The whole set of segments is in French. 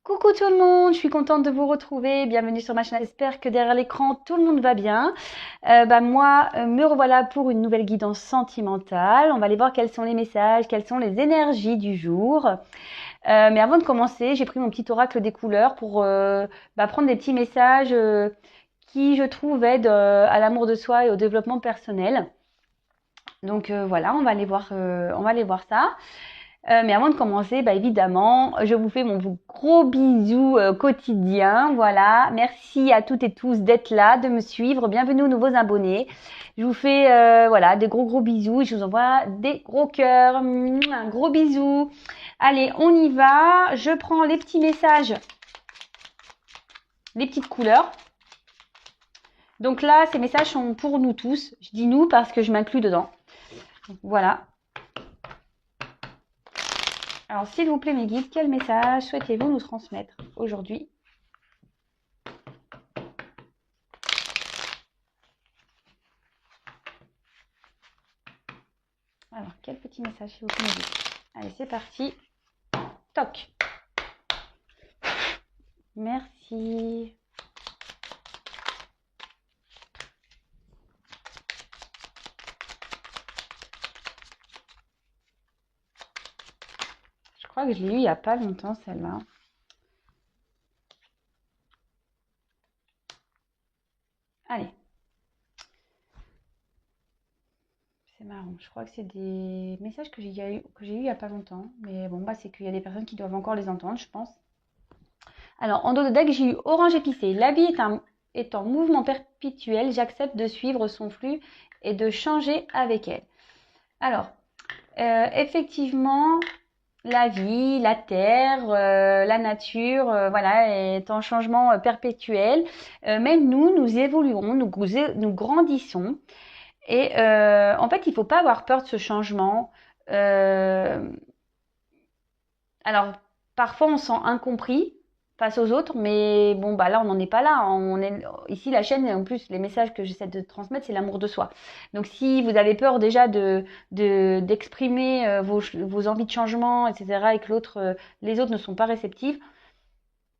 Coucou tout le monde, je suis contente de vous retrouver. Bienvenue sur ma chaîne. J'espère que derrière l'écran, tout le monde va bien. Me revoilà pour une nouvelle guidance sentimentale. On va aller voir quels sont les messages, quelles sont les énergies du jour. Mais avant de commencer, j'ai pris mon petit oracle des couleurs pour prendre des petits messages qui, je trouve, aident à l'amour de soi et au développement personnel. Donc voilà, on va aller voir ça. Mais avant de commencer, évidemment, je vous fais mon gros bisou quotidien. Voilà, merci à toutes et tous d'être là, de me suivre. Bienvenue aux nouveaux abonnés. Je vous fais des gros bisous. Je vous envoie des gros cœurs. Un gros bisou. Allez, on y va. Je prends les petits messages, les petites couleurs. Donc là, ces messages sont pour nous tous. Je dis nous parce que je m'inclus dedans. Voilà. Alors, s'il vous plaît, mes guides, quel message souhaitez-vous nous transmettre aujourd'hui? Alors, quel petit message, s'il vous plaît, mes guides? Allez, c'est parti. Toc. Merci. Je crois que je l'ai eu il n'y a pas longtemps, celle-là. Allez. C'est marrant. Je crois que c'est des messages que j'ai eu il n'y a pas longtemps. Mais bon, c'est qu'il y a des personnes qui doivent encore les entendre, je pense. Alors, en dos de deck, j'ai eu orange épicé. La vie est en mouvement perpétuel. J'accepte de suivre son flux et de changer avec elle. Alors, effectivement, la vie, la terre, la nature, est en changement perpétuel. Même nous évoluons, nous grandissons. Et en fait, il ne faut pas avoir peur de ce changement. Alors, parfois, on se sent incompris face aux autres, mais bon, là, on n'en est pas là. Ici, la chaîne, et en plus, les messages que j'essaie de transmettre, c'est l'amour de soi. Donc, si vous avez peur déjà d'exprimer vos envies de changement, etc., et que les autres ne sont pas réceptifs,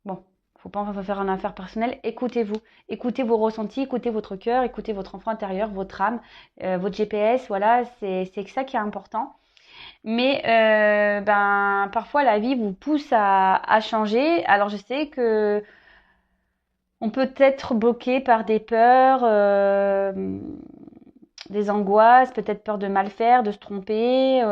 bon, faut pas en faire une affaire personnelle. Écoutez-vous, écoutez vos ressentis, écoutez votre cœur, écoutez votre enfant intérieur, votre âme, votre GPS. Voilà, c'est ça qui est important. Mais parfois la vie vous pousse à changer. Alors je sais que on peut être bloqué par des peurs, des angoisses, peut-être peur de mal faire, de se tromper,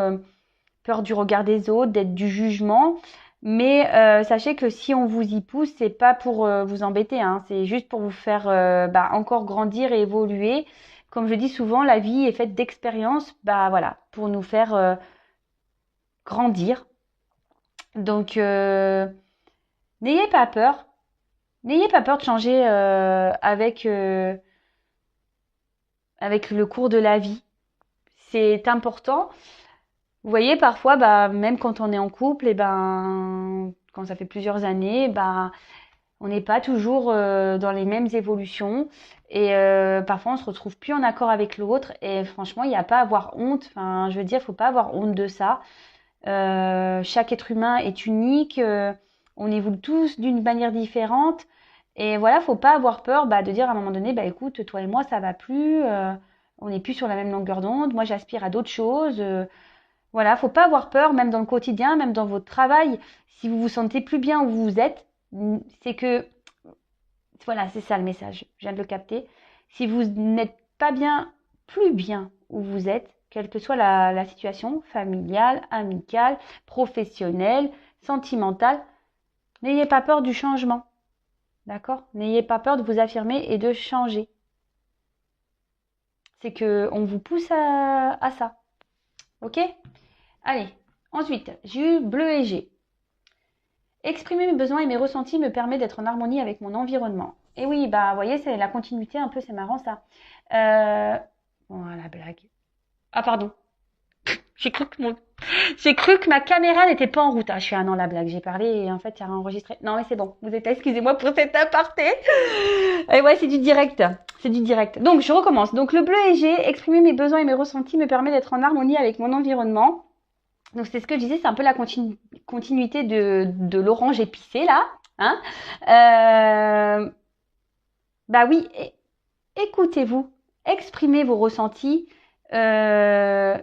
peur du regard des autres, d'être du jugement. Mais sachez que si on vous y pousse, c'est pas pour vous embêter, hein, c'est juste pour vous faire encore grandir et évoluer. Comme je dis souvent, la vie est faite d'expériences, pour nous faire grandir. Donc, n'ayez pas peur. N'ayez pas peur de changer avec le cours de la vie. C'est important. Vous voyez, parfois, même quand on est en couple, quand ça fait plusieurs années, on n'est pas toujours dans les mêmes évolutions. Et parfois, on se retrouve plus en accord avec l'autre. Et franchement, il n'y a pas à avoir honte. Enfin, je veux dire, il ne faut pas avoir honte de ça. Chaque être humain est unique. On évolue tous d'une manière différente. Et voilà, faut pas avoir peur de dire à un moment donné, écoute, toi et moi, ça va plus. On n'est plus sur la même longueur d'onde. Moi, j'aspire à d'autres choses. Voilà, faut pas avoir peur, même dans le quotidien, même dans votre travail. Si vous vous sentez plus bien où vous êtes, c'est que, voilà, c'est ça le message. Je viens de le capter. Si vous n'êtes pas bien, plus bien où vous êtes, quelle que soit la situation, familiale, amicale, professionnelle, sentimentale, n'ayez pas peur du changement. D'accord? N'ayez pas peur de vous affirmer et de changer. C'est que on vous pousse à ça. Ok? Allez, ensuite, j'ai eu bleu et G. Exprimer mes besoins et mes ressentis me permet d'être en harmonie avec mon environnement. Et oui, vous voyez, c'est la continuité un peu, c'est marrant ça. Bon, la blague. Ah, pardon. J'ai cru que ma caméra n'était pas en route. Ah, je suis non, la blague. J'ai parlé et en fait, il a enregistré. Non, mais c'est bon. Vous êtes là, excusez-moi pour cet aparté. Et ouais, c'est du direct. C'est du direct. Donc, je recommence. Donc, le bleu et G, exprimer mes besoins et mes ressentis me permet d'être en harmonie avec mon environnement. Donc, c'est ce que je disais, c'est un peu la continuité de l'orange épicé, là. Hein. Bah oui, écoutez-vous, exprimez vos ressentis, euh,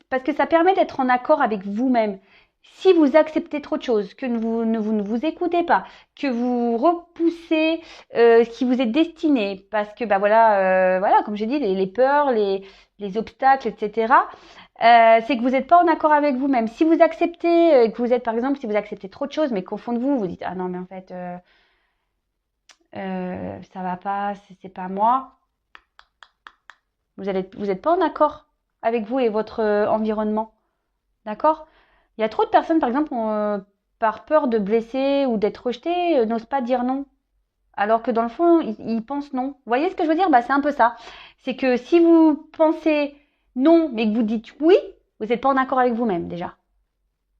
parce que ça permet d'être en accord avec vous-même. Si vous acceptez trop de choses, que vous ne vous écoutez pas, que vous repoussez ce qui vous est destiné, parce que bah voilà, voilà, comme j'ai dit, les peurs, les obstacles, etc. C'est que vous n'êtes pas en accord avec vous-même. Si vous acceptez, que vous êtes par exemple, si vous acceptez trop de choses, mais qu'au fond de vous, vous dites ah non mais en fait ça va pas, c'est pas moi. Vous êtes pas en accord avec vous et votre environnement, d'accord? Il y a trop de personnes, par exemple, par peur de blesser ou d'être rejetées, n'osent pas dire non. Alors que dans le fond, ils pensent non. Vous voyez ce que je veux dire? Bah, c'est un peu ça. C'est que si vous pensez non, mais que vous dites oui, vous n'êtes pas en accord avec vous-même déjà.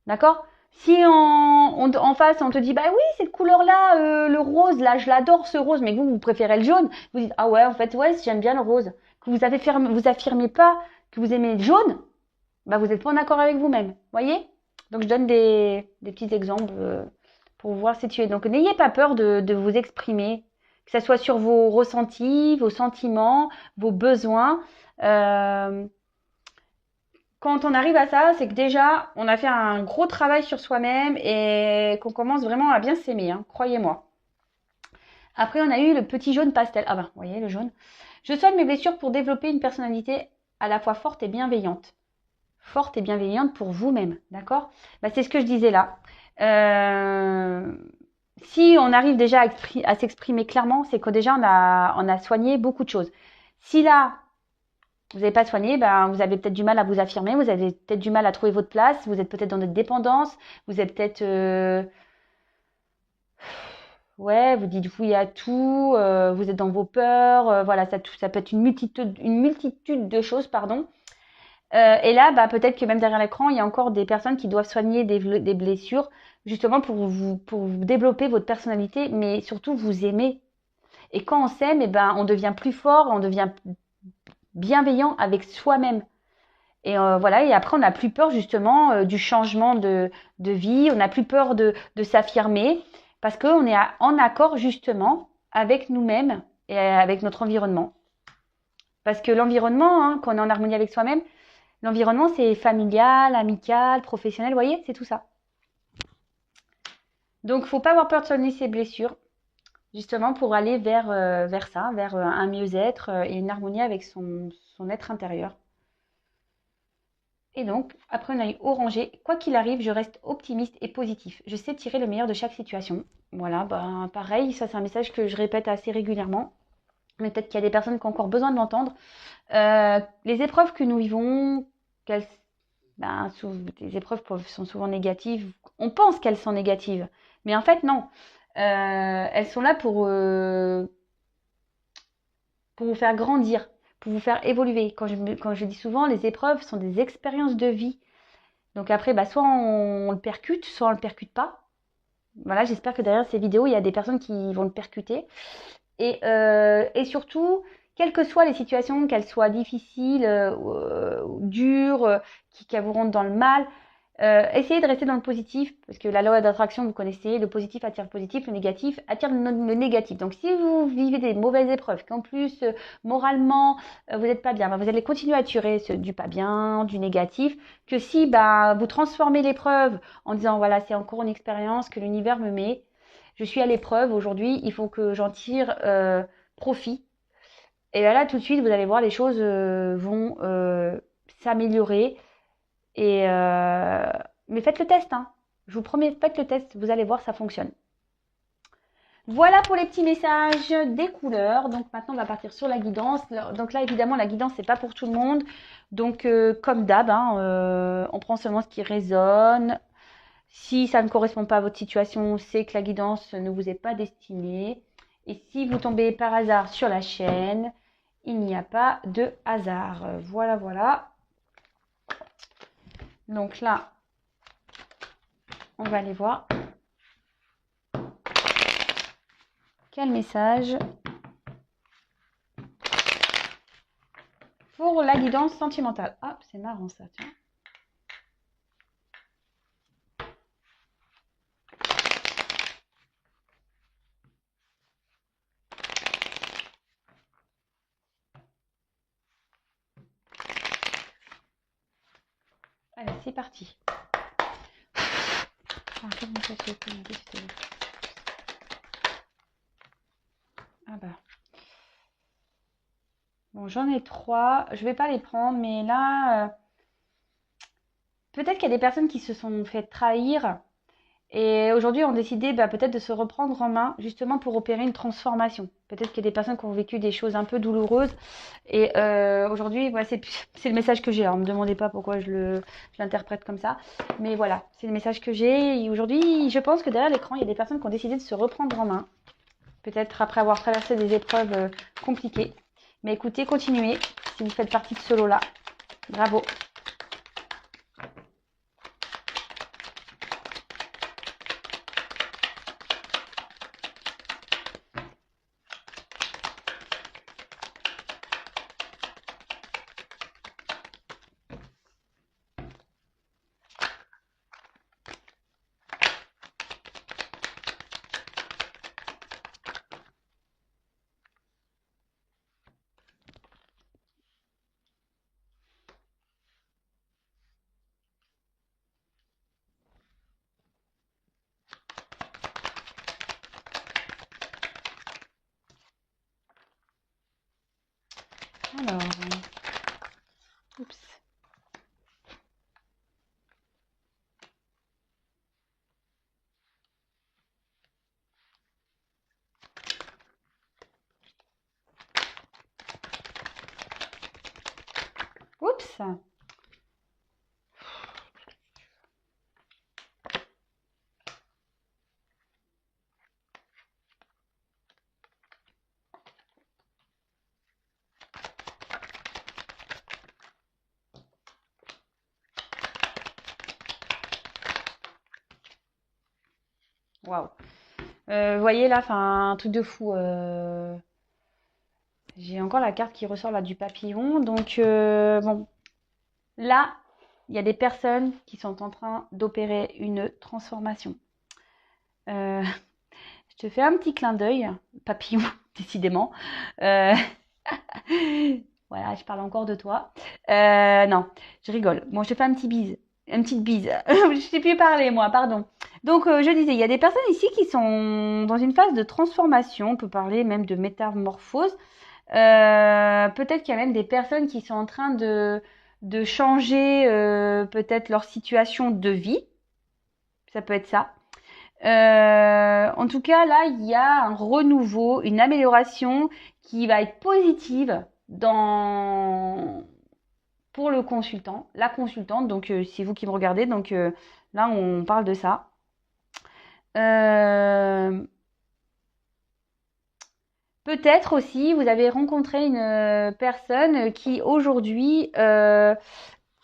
D'accord? Si en face, on te dit, bah oui, cette couleur-là, le rose, là, je l'adore ce rose, mais vous préférez le jaune, vous dites, ah ouais, en fait, ouais, j'aime bien le rose. Que vous affirmez pas que vous aimez le jaune, bah vous n'êtes pas en accord avec vous-même. Voyez? Donc je donne des petits exemples pour vous voir situer. Donc n'ayez pas peur de vous exprimer, que ce soit sur vos ressentis, vos sentiments, vos besoins. Euh, Quand on arrive à ça, c'est que déjà, on a fait un gros travail sur soi-même et qu'on commence vraiment à bien s'aimer, hein, croyez-moi. Après, on a eu le petit jaune pastel. Ah ben, vous voyez le jaune. Je soigne mes blessures pour développer une personnalité à la fois forte et bienveillante. Forte et bienveillante pour vous-même, d'accord? Bah, c'est ce que je disais là. Si on arrive déjà à s'exprimer clairement, c'est que déjà on a soigné beaucoup de choses. Si là, vous n'avez pas soigné, ben, vous avez peut-être du mal à vous affirmer, vous avez peut-être du mal à trouver votre place, vous êtes peut-être dans notre dépendance, vous êtes peut-être, ouais, vous dites oui à tout, vous êtes dans vos peurs, voilà, ça peut être une multitude de choses, pardon. Et là, bah, peut-être que même derrière l'écran, il y a encore des personnes qui doivent soigner des blessures, justement pour vous développer votre personnalité, mais surtout vous aimer. Et quand on s'aime, eh ben, on devient plus fort, on devient bienveillant avec soi-même. Et voilà, et après, on n'a plus peur justement du changement de vie, on n'a plus peur de s'affirmer, parce qu'on est en accord justement avec nous-mêmes et avec notre environnement. Parce que l'environnement, hein, quand on est en harmonie avec soi-même, l'environnement, c'est familial, amical, professionnel, vous voyez, c'est tout ça. Donc, il ne faut pas avoir peur de soigner ses blessures, justement pour aller vers ça, vers un mieux-être et une harmonie avec son être intérieur. Et donc, après on a eu orangé. Quoi qu'il arrive, je reste optimiste et positif. Je sais tirer le meilleur de chaque situation. Voilà, bah, pareil, ça c'est un message que je répète assez régulièrement. Mais peut-être qu'il y a des personnes qui ont encore besoin de l'entendre. Les épreuves que nous vivons, ben, les épreuves sont souvent négatives. On pense qu'elles sont négatives. Mais en fait, non. Elles sont là pour vous faire grandir, pour vous faire évoluer. Quand je dis souvent, les épreuves sont des expériences de vie. Donc après, bah, soit on le percute, soit on le percute pas. Voilà, j'espère que derrière ces vidéos, il y a des personnes qui vont le percuter. Et surtout, quelles que soient les situations, qu'elles soient difficiles, dures, qui vous rendent dans le mal, essayez de rester dans le positif, parce que la loi d'attraction, vous connaissez, le positif attire le positif, le négatif attire le négatif. Donc si vous vivez des mauvaises épreuves, qu'en plus, moralement, vous n'êtes pas bien, bah, vous allez continuer à attirer du pas bien, du négatif, que si bah, vous transformez l'épreuve en disant, voilà, c'est encore une expérience que l'univers me met, je suis à l'épreuve aujourd'hui, il faut que j'en tire profit. Et là, tout de suite, vous allez voir, les choses vont s'améliorer. Mais faites le test, hein. Je vous promets, faites le test, vous allez voir, ça fonctionne. Voilà pour les petits messages des couleurs. Donc maintenant, on va partir sur la guidance. Donc là, évidemment, la guidance, c'est pas pour tout le monde. Donc, comme d'hab, hein, on prend seulement ce qui résonne. Si ça ne correspond pas à votre situation, c'est que la guidance ne vous est pas destinée. Et si vous tombez par hasard sur la chaîne, il n'y a pas de hasard. Voilà, voilà. Donc là, on va aller voir. Quel message pour la guidance sentimentale? Ah, c'est marrant ça, tiens. c'est parti. Ah bah. Bon, j'en ai 3. Je vais pas les prendre, mais là, peut-être qu'il y a des personnes qui se sont fait trahir et aujourd'hui ont décidé peut-être de se reprendre en main justement pour opérer une transformation. Peut-être qu'il y a des personnes qui ont vécu des choses un peu douloureuses et aujourd'hui, voilà, c'est le message que j'ai. Alors, ne me demandez pas pourquoi je l'interprète comme ça, mais voilà, c'est le message que j'ai. Et aujourd'hui, je pense que derrière l'écran, il y a des personnes qui ont décidé de se reprendre en main, peut-être après avoir traversé des épreuves compliquées. Mais écoutez, continuez si vous faites partie de ce lot-là. Bravo. Alors, oups. Oups. Waouh. Vous voyez là, enfin, un truc de fou. J'ai encore la carte qui ressort là du papillon. Donc, bon, là, il y a des personnes qui sont en train d'opérer une transformation. Je te fais un petit clin d'œil, papillon, décidément. Euh, voilà, je parle encore de toi. Non, je rigole. Bon, je te fais un petit bise. Une petite bise. Je sais plus parler, moi, pardon. Donc, je disais, il y a des personnes ici qui sont dans une phase de transformation. On peut parler même de métamorphose. Peut-être qu'il y a même des personnes qui sont en train de changer peut-être leur situation de vie. Ça peut être ça. En tout cas, là, il y a un renouveau, une amélioration qui va être positive pour le consultant, la consultante. Donc, c'est vous qui me regardez. Donc, là, on parle de ça. Peut-être aussi, vous avez rencontré une personne qui aujourd'hui a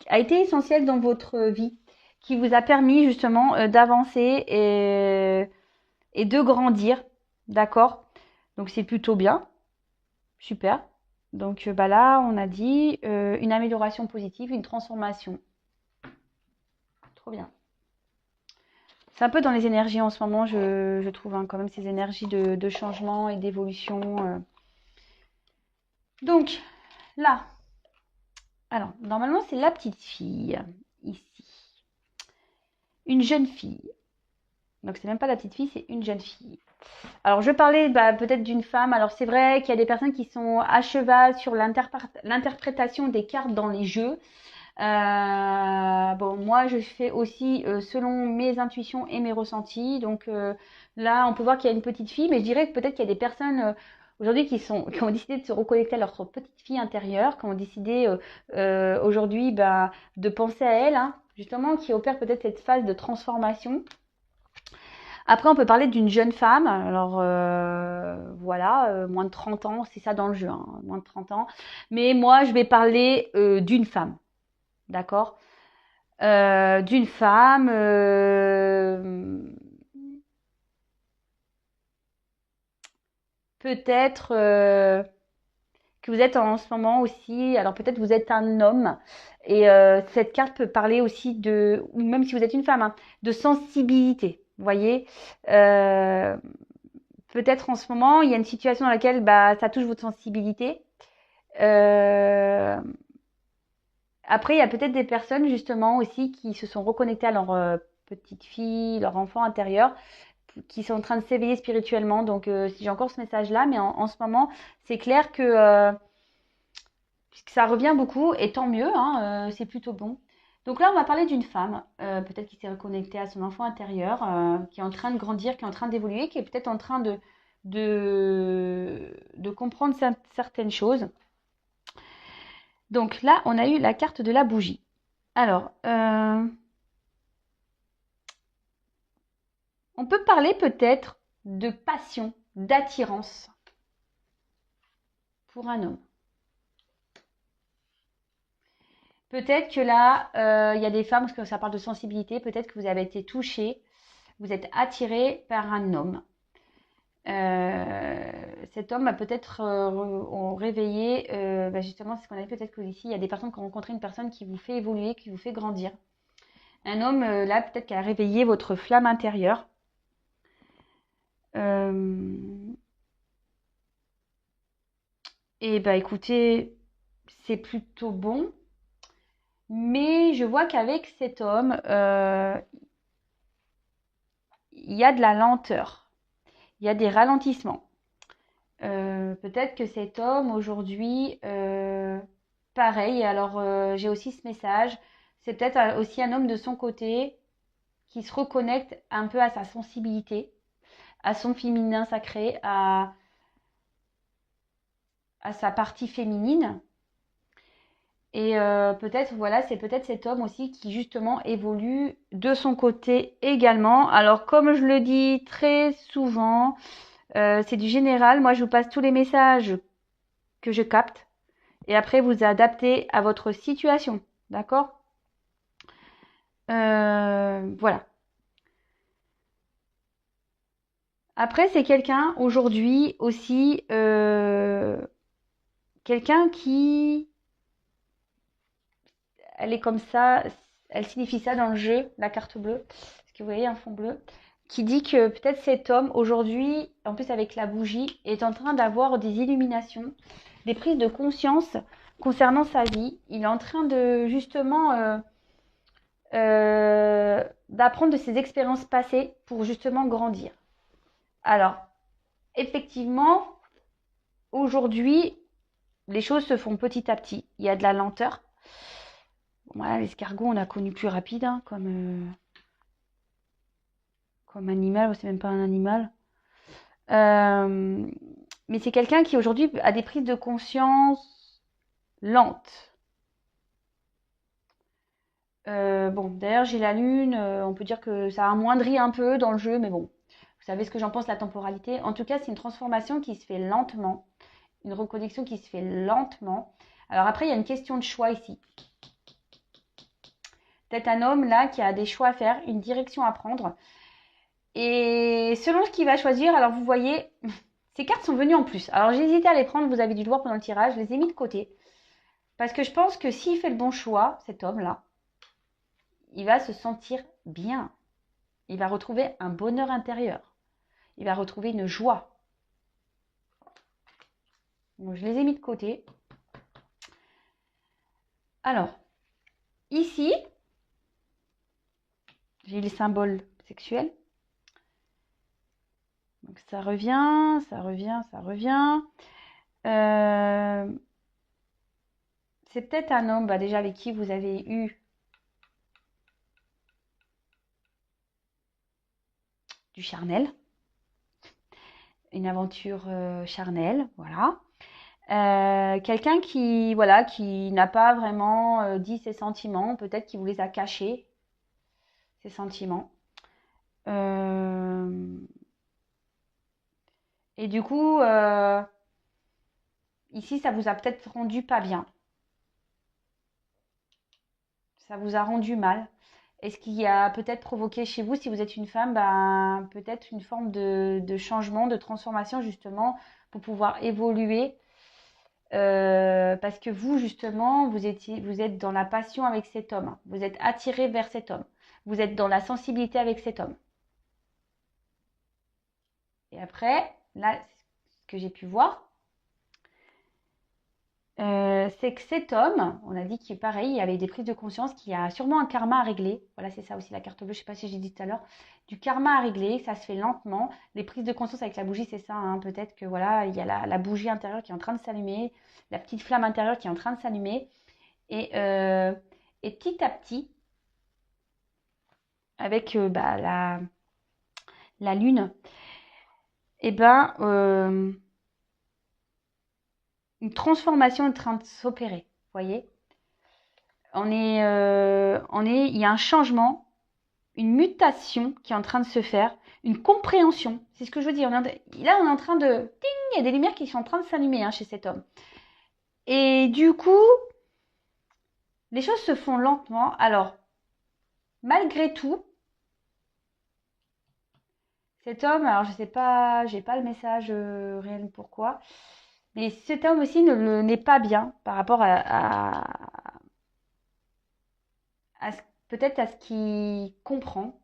été essentielle dans votre vie, qui vous a permis justement d'avancer et de grandir, d'accord? Donc c'est plutôt bien, super. Donc là, on a dit une amélioration positive, une transformation. Trop bien. C'est un peu dans les énergies en ce moment, je trouve, hein, quand même, ces énergies de changement et d'évolution. Donc, là, alors, normalement, c'est la petite fille, ici. Une jeune fille. Donc, c'est même pas la petite fille, c'est une jeune fille. Alors, je parlais peut-être d'une femme. Alors, c'est vrai qu'il y a des personnes qui sont à cheval sur l'interprétation des cartes dans les jeux. Bon, moi, je fais aussi selon mes intuitions et mes ressentis. Donc, là, on peut voir qu'il y a une petite fille, mais je dirais que peut-être qu'il y a des personnes aujourd'hui qui ont décidé de se reconnecter à leur petite fille intérieure, qui ont décidé aujourd'hui de penser à elle, hein, justement, qui opère peut-être cette phase de transformation. Après, on peut parler d'une jeune femme. Alors, voilà, moins de 30 ans, c'est ça dans le jeu, hein, moins de 30 ans. Mais moi, je vais parler d'une femme, d'accord? D'une femme. Peut-être que vous êtes en ce moment aussi. Alors, peut-être vous êtes un homme. Et cette carte peut parler aussi ou même si vous êtes une femme, hein, de sensibilité. Vous voyez, peut-être en ce moment, il y a une situation dans laquelle ça touche votre sensibilité. Après, il y a peut-être des personnes justement aussi qui se sont reconnectées à leur petite fille, leur enfant intérieur, qui sont en train de s'éveiller spirituellement. Donc, si j'ai encore ce message-là, mais en ce moment, c'est clair que ça revient beaucoup, et tant mieux, hein, c'est plutôt bon. Donc là, on va parler d'une femme, peut-être qui s'est reconnectée à son enfant intérieur, qui est en train de grandir, qui est en train d'évoluer, qui est peut-être en train de comprendre certaines choses. Donc là, on a eu la carte de la bougie. Alors, on peut parler peut-être de passion, d'attirance pour un homme. Peut-être que là, il y a des femmes, parce que ça parle de sensibilité, peut-être que vous avez été touchée, vous êtes attiré par un homme. Cet homme a peut-être réveillé, justement, c'est ce qu'on a dit, peut-être que ici, il y a des personnes qui ont rencontré une personne qui vous fait évoluer, qui vous fait grandir. Un homme, là, peut-être qui a réveillé votre flamme intérieure. Et bah écoutez, c'est plutôt bon. Mais je vois qu'avec cet homme, il y a de la lenteur. Il y a des ralentissements. Peut-être que cet homme aujourd'hui, pareil, alors j'ai aussi ce message, c'est peut-être aussi un homme de son côté qui se reconnecte un peu à sa sensibilité, à son féminin sacré, à sa partie féminine. Et peut-être, voilà, c'est peut-être cet homme aussi qui justement évolue de son côté également. Alors comme je le dis très souvent, c'est du général. Moi, je vous passe tous les messages que je capte. Et après, vous adaptez à votre situation. D'accord? Voilà. Après, c'est quelqu'un aujourd'hui aussi, quelqu'un qui, elle est comme ça, elle signifie ça dans le jeu, la carte bleue, parce que vous voyez un fond bleu, qui dit que peut-être cet homme aujourd'hui, en plus avec la bougie, est en train d'avoir des illuminations, des prises de conscience concernant sa vie. Il est en train de justement d'apprendre de ses expériences passées pour justement grandir. Alors, effectivement, aujourd'hui, les choses se font petit à petit. Il y a de la lenteur. Voilà, l'escargot, on a connu plus rapide, hein, comme animal, c'est même pas un animal. Mais c'est quelqu'un qui aujourd'hui a des prises de conscience lentes. Bon, d'ailleurs, j'ai la lune, on peut dire que ça amoindrit un peu dans le jeu, mais bon, vous savez ce que j'en pense, la temporalité. En tout cas, c'est une transformation qui se fait lentement, une reconnexion qui se fait lentement. Alors après, il y a une question de choix ici. Peut-être un homme là qui a des choix à faire, une direction à prendre. Et selon ce qu'il va choisir, alors vous voyez, ces cartes sont venues en plus. Alors j'ai hésité à les prendre, vous avez dû le voir pendant le tirage, je les ai mis de côté. Parce que je pense que s'il fait le bon choix, cet homme-là, il va se sentir bien. Il va retrouver un bonheur intérieur. Il va retrouver une joie. Donc je les ai mis de côté. Alors, ici, j'ai les symboles sexuels. Donc ça revient, ça revient, ça revient. C'est peut-être un homme déjà avec qui vous avez eu du charnel, une aventure charnelle, voilà. Quelqu'un qui, voilà, qui n'a pas vraiment dit ses sentiments, peut-être qu'il vous les a cachés, ses sentiments. Et du coup, ici, ça vous a peut-être rendu pas bien. Ça vous a rendu mal. Est-ce qu'il a peut-être provoqué chez vous, si vous êtes une femme, ben, peut-être une forme de changement, de transformation justement pour pouvoir évoluer parce que vous, justement, vous êtes dans la passion avec cet homme. Vous êtes attiré vers cet homme. Vous êtes dans la sensibilité avec cet homme. Et après, là, ce que j'ai pu voir, c'est que cet homme, on a dit qu'il pareil, il avait des prises de conscience, qu'il y a sûrement un karma à régler. Voilà, c'est ça aussi la carte bleue, je ne sais pas si j'ai dit tout à l'heure. Du karma à régler, ça se fait lentement. Les prises de conscience avec la bougie, c'est ça, hein. Peut-être que voilà, il y a la bougie intérieure qui est en train de s'allumer, la petite flamme intérieure qui est en train de s'allumer. Et petit à petit, avec la lune, et ben, une transformation est en train de s'opérer. Vous voyez, il y a un changement, une mutation qui est en train de se faire, une compréhension. C'est ce que je veux dire. Là, on est en train de... Ting, il y a des lumières qui sont en train de s'allumer chez cet homme. Et du coup, les choses se font lentement. Alors, malgré tout, cet homme, alors je sais pas, j'ai pas le message réel pourquoi, mais cet homme aussi n'est pas bien par rapport peut-être à ce qu'il comprend.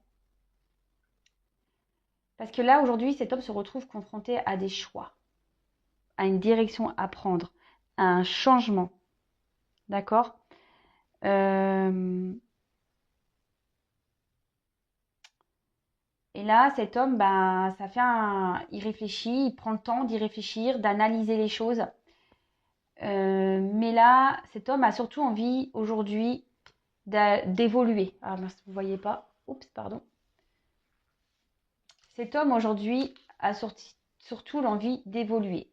Parce que là, aujourd'hui, cet homme se retrouve confronté à des choix, à une direction à prendre, à un changement. D'accord. Et là, cet homme, ben, il réfléchit, il prend le temps d'y réfléchir, d'analyser les choses. Mais là, cet homme a surtout envie aujourd'hui d'évoluer. Ah mince, vous ne voyez pas. Oups, pardon. Cet homme aujourd'hui a surtout l'envie d'évoluer.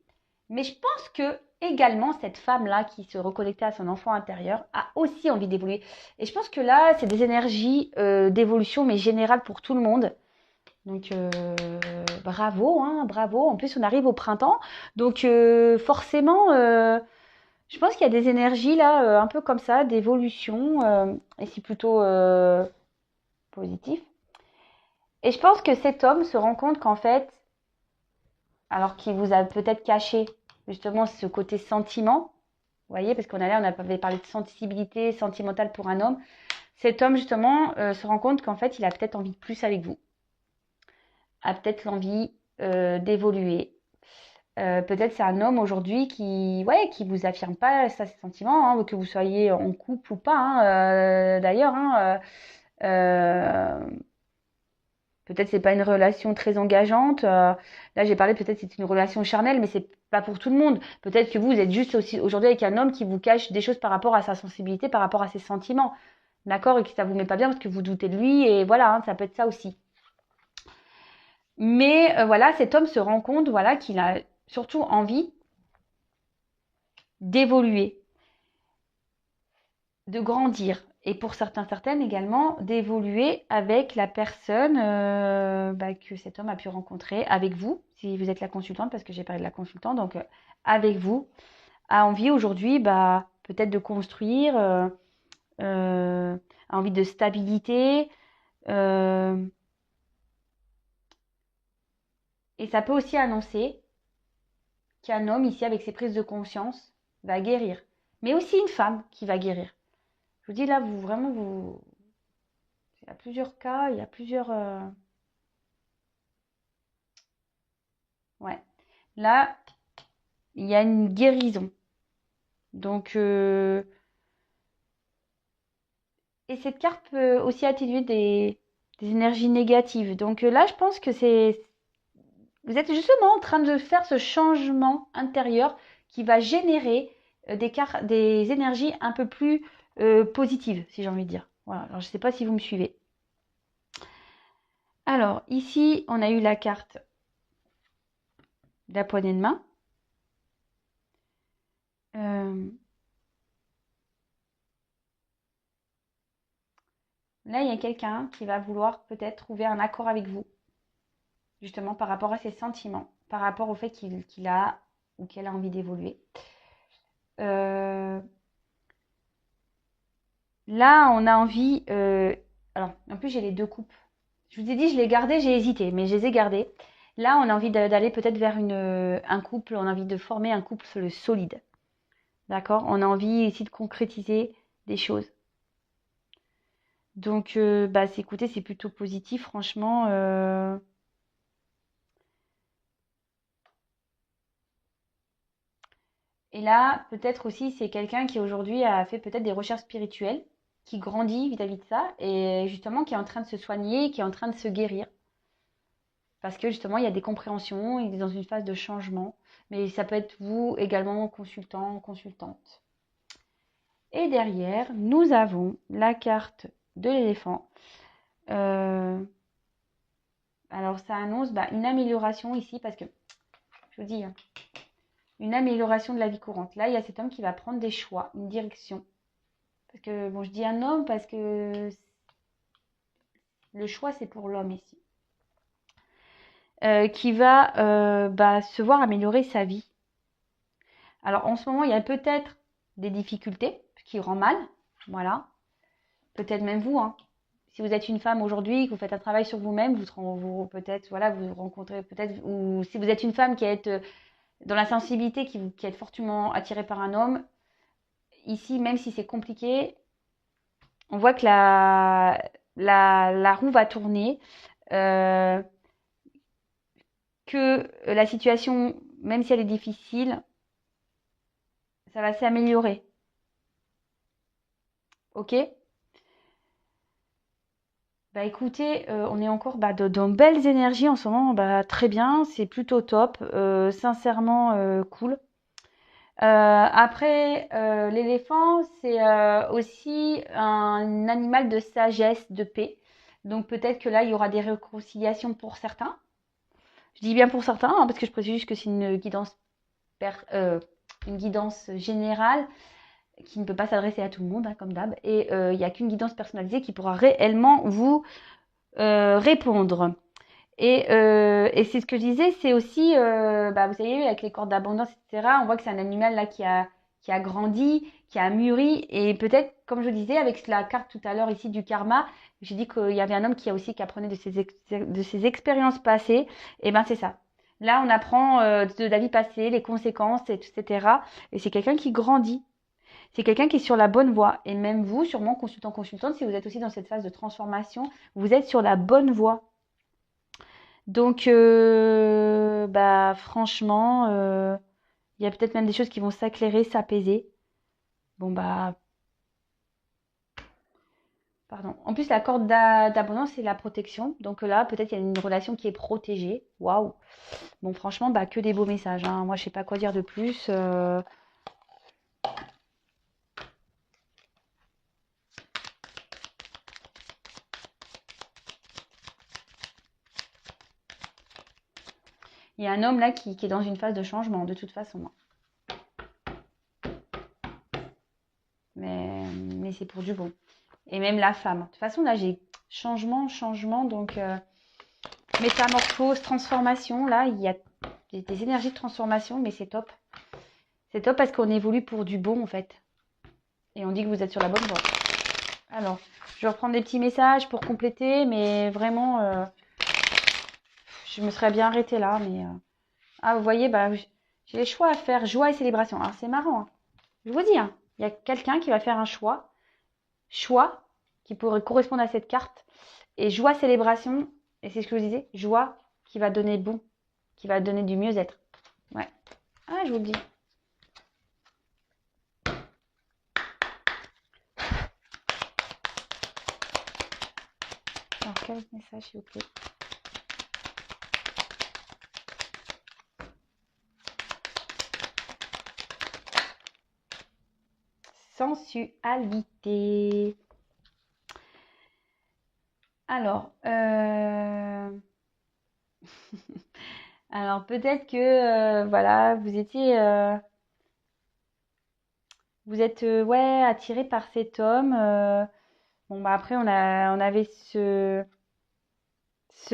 Mais je pense que également cette femme-là qui se reconnectait à son enfant intérieur a aussi envie d'évoluer. Et je pense que là, c'est des énergies d'évolution, mais générales pour tout le monde. Donc bravo, hein, bravo. En plus, on arrive au printemps. Donc forcément, je pense qu'il y a des énergies là, un peu comme ça, d'évolution. Et c'est plutôt positif. Et je pense que cet homme se rend compte qu'en fait, alors qu'il vous a peut-être caché justement ce côté sentiment, vous voyez, parce on avait parlé de sensibilité sentimentale pour un homme, cet homme justement se rend compte qu'en fait, il a peut-être envie de plus avec vous, a peut-être l'envie d'évoluer. Peut-être c'est un homme aujourd'hui qui vous affirme pas ses sentiments, hein, que vous soyez en couple ou pas, hein, d'ailleurs. Hein, peut-être c'est pas une relation très engageante. Là, j'ai parlé peut-être c'est une relation charnelle, mais c'est pas pour tout le monde. Peut-être que vous êtes juste aussi aujourd'hui avec un homme qui vous cache des choses par rapport à sa sensibilité, par rapport à ses sentiments, d'accord, et que ça vous met pas bien parce que vous doutez de lui, et voilà, hein, ça peut être ça aussi. Mais voilà, cet homme se rend compte, voilà, qu'il a surtout envie d'évoluer, de grandir. Et pour certaines également, d'évoluer avec la personne que cet homme a pu rencontrer, avec vous, si vous êtes la consultante, parce que j'ai parlé de la consultante, donc avec vous, a envie aujourd'hui peut-être de construire, a envie de stabilité. Et ça peut aussi annoncer qu'un homme ici, avec ses prises de conscience, va guérir. Mais aussi une femme qui va guérir. Je vous dis là, il y a plusieurs cas, il y a plusieurs... Ouais. Là, il y a une guérison. Donc, et cette carte peut aussi atténuer des énergies négatives. Donc là, je pense que vous êtes justement en train de faire ce changement intérieur qui va générer des énergies un peu plus positives, si j'ai envie de dire. Voilà. Alors, je ne sais pas si vous me suivez. Alors, ici, on a eu la carte de la poignée de main. Là, il y a quelqu'un qui va vouloir peut-être trouver un accord avec vous, justement par rapport à ses sentiments, par rapport au fait qu'il a ou qu'elle a envie d'évoluer. Là, on a envie... alors, en plus, j'ai les deux coupes. Je vous ai dit, je les gardais, j'ai hésité, mais je les ai gardées. Là, on a envie d'aller peut-être vers un couple, on a envie de former un couple solide. D'accord. On a envie ici de concrétiser des choses. Donc, écoutez, c'est plutôt positif, franchement. Et là, peut-être aussi, c'est quelqu'un qui aujourd'hui a fait peut-être des recherches spirituelles, qui grandit vis-à-vis de ça, et justement qui est en train de se soigner, qui est en train de se guérir. Parce que justement, il y a des compréhensions, il est dans une phase de changement. Mais ça peut être vous également, consultant, consultante. Et derrière, nous avons la carte de l'éléphant. Alors, ça annonce une amélioration ici, parce que, je vous dis, hein, une amélioration de la vie courante. Là, il y a cet homme qui va prendre des choix, une direction. Parce que, bon, je dis un homme parce que le choix, c'est pour l'homme ici. Qui va se voir améliorer sa vie. Alors, en ce moment, il y a peut-être des difficultés, ce qui rend mal. Voilà. Peut-être même vous, hein. Si vous êtes une femme aujourd'hui, que vous faites un travail sur vous-même, peut-être, voilà, vous rencontrez peut-être, ou si vous êtes une femme qui est dans la sensibilité, qui est fortement attirée par un homme, ici, même si c'est compliqué, on voit que la roue va tourner, que la situation, même si elle est difficile, ça va s'améliorer. Ok? Bah écoutez, on est encore dans belles énergies en ce moment, très bien, c'est plutôt top, sincèrement cool. Après, l'éléphant, c'est aussi un animal de sagesse, de paix. Donc peut-être que là, il y aura des réconciliations pour certains. Je dis bien pour certains, hein, parce que je précise juste que c'est une guidance générale qui ne peut pas s'adresser à tout le monde, hein, comme d'hab. Et il n'y a qu'une guidance personnalisée qui pourra réellement vous répondre. Et c'est ce que je disais, c'est aussi, vous savez, avec les cordes d'abondance, etc., on voit que c'est un animal là qui a grandi, qui a mûri, et peut-être, comme je disais, avec la carte tout à l'heure ici du karma, j'ai dit qu'il y avait un homme qui apprenait de ses expériences passées, et ben c'est ça. Là, on apprend de la vie passée, les conséquences, etc. Et c'est quelqu'un qui grandit. C'est quelqu'un qui est sur la bonne voie. Et même vous, sûrement, consultant, consultante, si vous êtes aussi dans cette phase de transformation, vous êtes sur la bonne voie. Donc, franchement, il y a peut-être même des choses qui vont s'éclairer, s'apaiser. Bon, pardon. En plus, la corde d'abondance, c'est la protection. Donc là, peut-être il y a une relation qui est protégée. Waouh. Bon, franchement, que des beaux messages, hein. Moi, je sais pas quoi dire de plus. Il y a un homme là qui est dans une phase de changement, de toute façon. Mais c'est pour du bon. Et même la femme. De toute façon, là, j'ai changement. Donc, métamorphose, transformation. Là, il y a des énergies de transformation, mais c'est top. C'est top parce qu'on évolue pour du bon, en fait. Et on dit que vous êtes sur la bonne voie. Alors, je vais reprendre des petits messages pour compléter, mais vraiment, je me serais bien arrêtée là. Mais vous voyez, j'ai les choix à faire, joie et célébration. Alors, c'est marrant, hein. Je vous dis, hein, il y a quelqu'un qui va faire un choix qui pourrait correspondre à cette carte, et joie, célébration, et c'est ce que je vous disais, joie qui va donner bon, qui va donner du mieux-être. Ouais. Ah, je vous le dis. Alors, quel message, s'il vous plaît? Sensualité. Alors, alors peut-être que voilà, vous êtes attiré par cet homme. Bon après on avait ce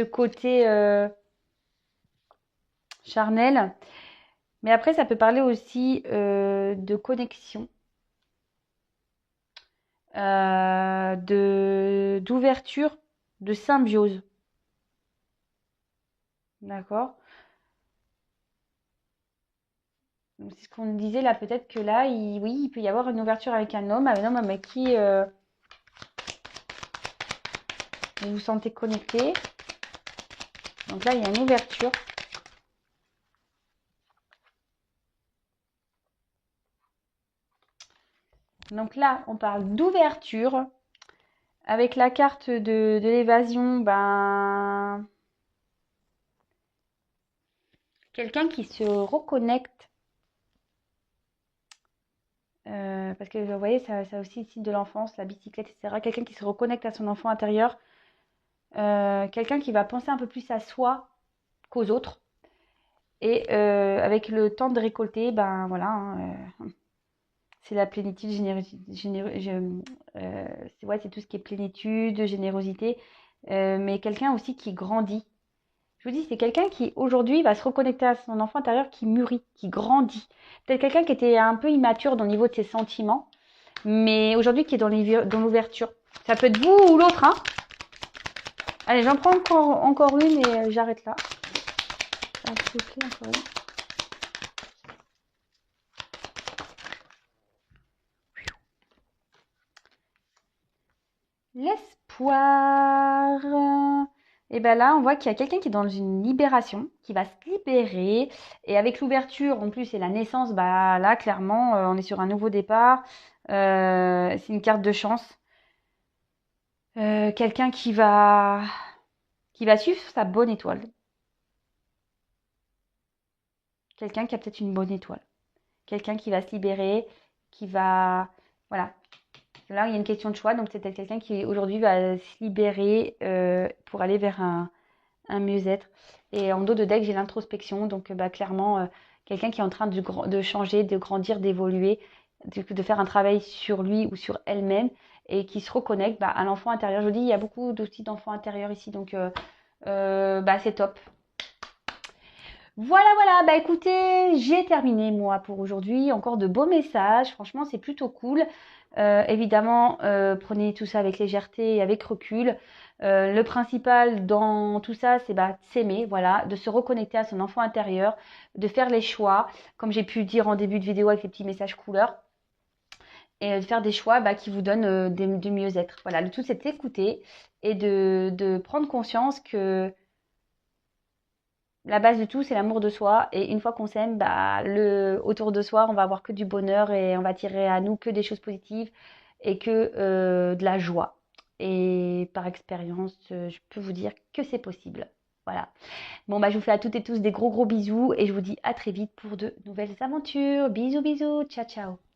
côté charnel, mais après ça peut parler aussi de connexion, d'ouverture, de symbiose. D'accord? Donc, c'est ce qu'on disait là, peut-être que là, oui, il peut y avoir une ouverture avec un homme avec qui vous vous sentez connecté. Donc là, il y a une ouverture. Donc là, on parle d'ouverture. Avec la carte de l'évasion, ben, quelqu'un qui se reconnecte. Parce que vous voyez, ça aussi signe de l'enfance, la bicyclette, etc. Quelqu'un qui se reconnecte à son enfant intérieur. Quelqu'un qui va penser un peu plus à soi qu'aux autres. Et avec le temps de récolter, ben voilà, hein, c'est la plénitude, c'est tout ce qui est plénitude, générosité, mais quelqu'un aussi qui grandit. Je vous dis, c'est quelqu'un qui aujourd'hui va se reconnecter à son enfant intérieur, qui mûrit, qui grandit. Peut-être quelqu'un qui était un peu immature dans le niveau de ses sentiments, mais aujourd'hui qui est dans l'ouverture. Ça peut être vous ou l'autre, hein. Allez, j'en prends encore une et j'arrête là. Ah, s'il vous plaît, encore une. L'espoir. Et ben là, on voit qu'il y a quelqu'un qui est dans une libération, qui va se libérer. Et avec l'ouverture, en plus, et la naissance, bah là, clairement, on est sur un nouveau départ. C'est une carte de chance. Quelqu'un qui va suivre sa bonne étoile. Quelqu'un qui a peut-être une bonne étoile. Quelqu'un qui va se libérer, qui va... Voilà. Là, il y a une question de choix. Donc, c'est peut-être quelqu'un qui, aujourd'hui, va se libérer pour aller vers un mieux-être. Et en dos de deck, j'ai l'introspection. Donc, bah, clairement, quelqu'un qui est en train de changer, de grandir, d'évoluer, de faire un travail sur lui ou sur elle-même et qui se reconnecte bah, à l'enfant intérieur. Je vous dis, il y a beaucoup d'outils d'enfants intérieurs ici. Donc, bah, c'est top. Voilà, voilà, bah écoutez, j'ai terminé moi pour aujourd'hui. Encore de beaux messages, franchement c'est plutôt cool. Évidemment, prenez tout ça avec légèreté et avec recul. Le principal dans tout ça, c'est bah, de s'aimer, voilà, de se reconnecter à son enfant intérieur, de faire les choix, comme j'ai pu dire en début de vidéo avec les petits messages couleurs, et de faire des choix bah, qui vous donnent de mieux-être. Voilà, le tout c'est d'écouter et de prendre conscience que la base de tout, c'est l'amour de soi. Et une fois qu'on s'aime, bah, autour de soi, on va avoir que du bonheur et on va tirer à nous que des choses positives et que de la joie. Et par expérience, je peux vous dire que c'est possible. Voilà. Bon, bah, je vous fais à toutes et tous des gros gros bisous et je vous dis à très vite pour de nouvelles aventures. Bisous, bisous. Ciao, ciao.